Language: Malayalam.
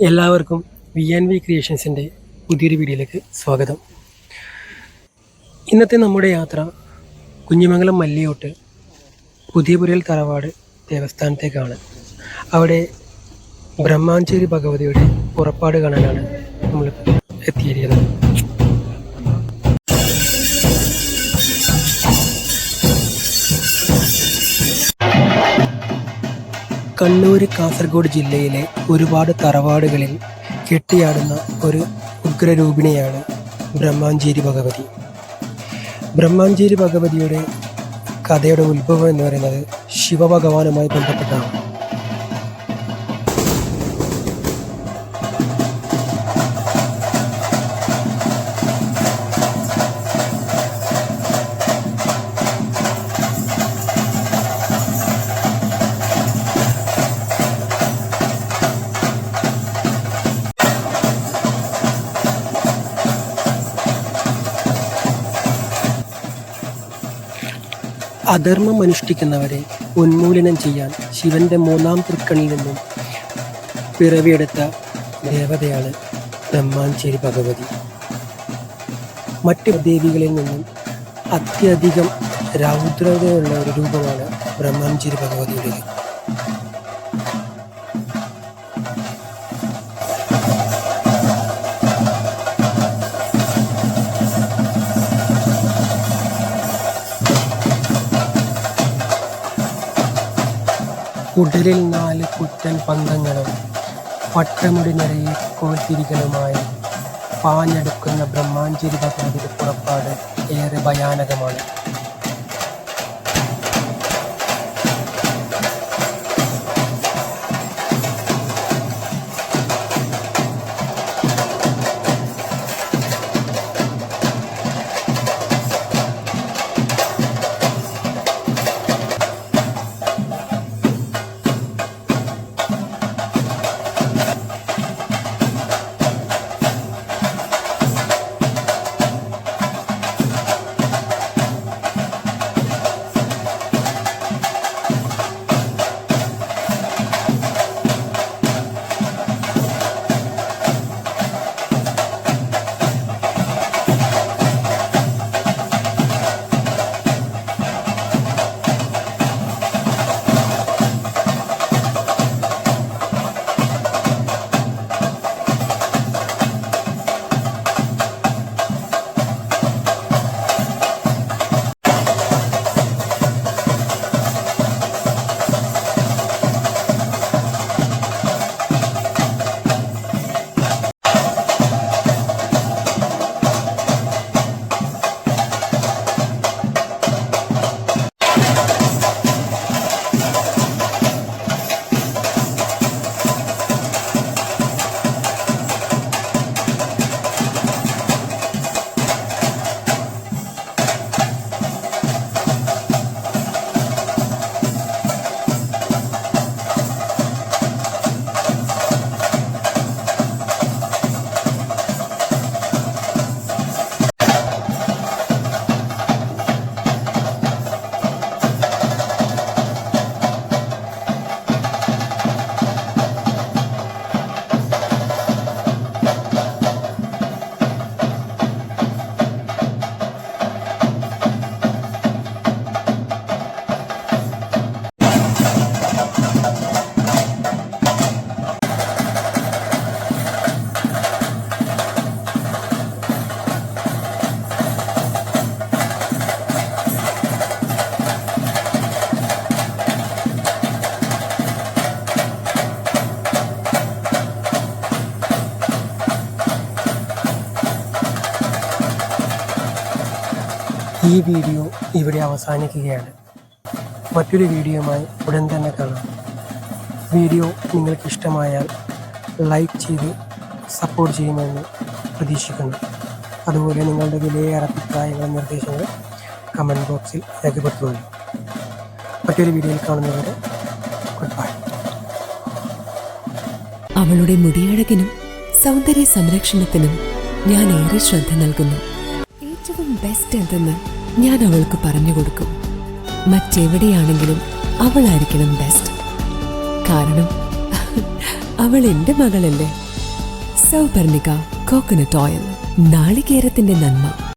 എല്ലാവർക്കും VNV ക്രിയേഷൻസിൻ്റെ പുതിയൊരു വീഡിയോയിലേക്ക് സ്വാഗതം. ഇന്നത്തെ നമ്മുടെ യാത്ര കുഞ്ഞിമംഗലം മല്ലിയോട്ട് പുതിയപുരയിൽ തറവാട് ദേവസ്ഥാനത്തേക്കാണ്. അവിടെ ബ്രഹ്മാഞ്ചേരി ഭഗവതിയുടെ പുറപ്പാട് കാണാനാണ് നമ്മൾ എത്തിയിരിക്കുന്നത്. കണ്ണൂർ, കാസർഗോഡ് ജില്ലയിലെ ഒരുപാട് തറവാടുകളിൽ കെട്ടിയാടുന്ന ഒരു ഉഗ്രരൂപിണിയാണ് ബ്രഹ്മാഞ്ചേരി ഭഗവതി. ബ്രഹ്മാഞ്ചേരി ഭഗവതിയുടെ കഥയുടെ ഉത്ഭവം എന്ന് പറയുന്നത് ശിവഭഗവാനുമായി ബന്ധപ്പെട്ടാണ്. അധർമ്മം അനുഷ്ഠിക്കുന്നവരെ ഉന്മൂലനം ചെയ്യാൻ ശിവന്റെ 3-ാം തൃക്കണ്ണിൽ നിന്നും പിറവിയെടുത്ത ദേവതയാണ് ബ്രഹ്മാഞ്ചേരി ഭഗവതി. മറ്റ് ദേവികളിൽ നിന്നും അത്യധികം രൗദ്രതയുള്ള ഒരു രൂപമാണ് ബ്രഹ്മാഞ്ചേരി ഭഗവതിയുടേത്. ഉടലിൽ 4 കുറ്റൻ പന്തങ്ങളും പട്ടമുടി നിറയെ കോൽത്തിരികളുമായി പാഞ്ഞെടുക്കുന്ന ബ്രഹ്മാഞ്ചേരി ഭഗവതിയുടെ പുറപ്പാട് ഏറെ ഭയാനകമാണ്. ഈ വീഡിയോ ഇവിടെ അവസാനിക്കുകയാണ്. മറ്റൊരു വീഡിയോയുമായി ഉടൻ തന്നെ കാണാം. വീഡിയോ നിങ്ങൾക്ക് ഇഷ്ടമായാൽ ലൈക്ക് ചെയ്ത് സപ്പോർട്ട് ചെയ്യുമെന്ന് പ്രതീക്ഷിക്കുന്നു. അതുപോലെ നിങ്ങളുടെ വിലയേറെ അഭിപ്രായങ്ങളും നിർദ്ദേശങ്ങളും കമൻറ്റ് ബോക്സിൽ രേഖപ്പെടുത്തുന്നു. മറ്റൊരു വീഡിയോയിൽ കാണുന്നവരെ ഗുഡ് ബൈ. അവളുടെ മുടിയഴകിനും സൗന്ദര്യ സംരക്ഷണത്തിനും ഞാൻ ഏറെ ശ്രദ്ധ നൽകുന്നു. ഏറ്റവും ബെസ്റ്റ് എന്തെന്ന് ഞാൻ അവൾക്ക് പറഞ്ഞു കൊടുക്കും. മറ്റെവിടെയാണെങ്കിലും അവളായിരിക്കണം ബെസ്റ്റ്. കാരണം അവൾ എൻ്റെ മകളല്ലേ. സൗപർണിക കോക്കനട്ട് ഓയിൽ, നാളികേരത്തിന്റെ നന്മ.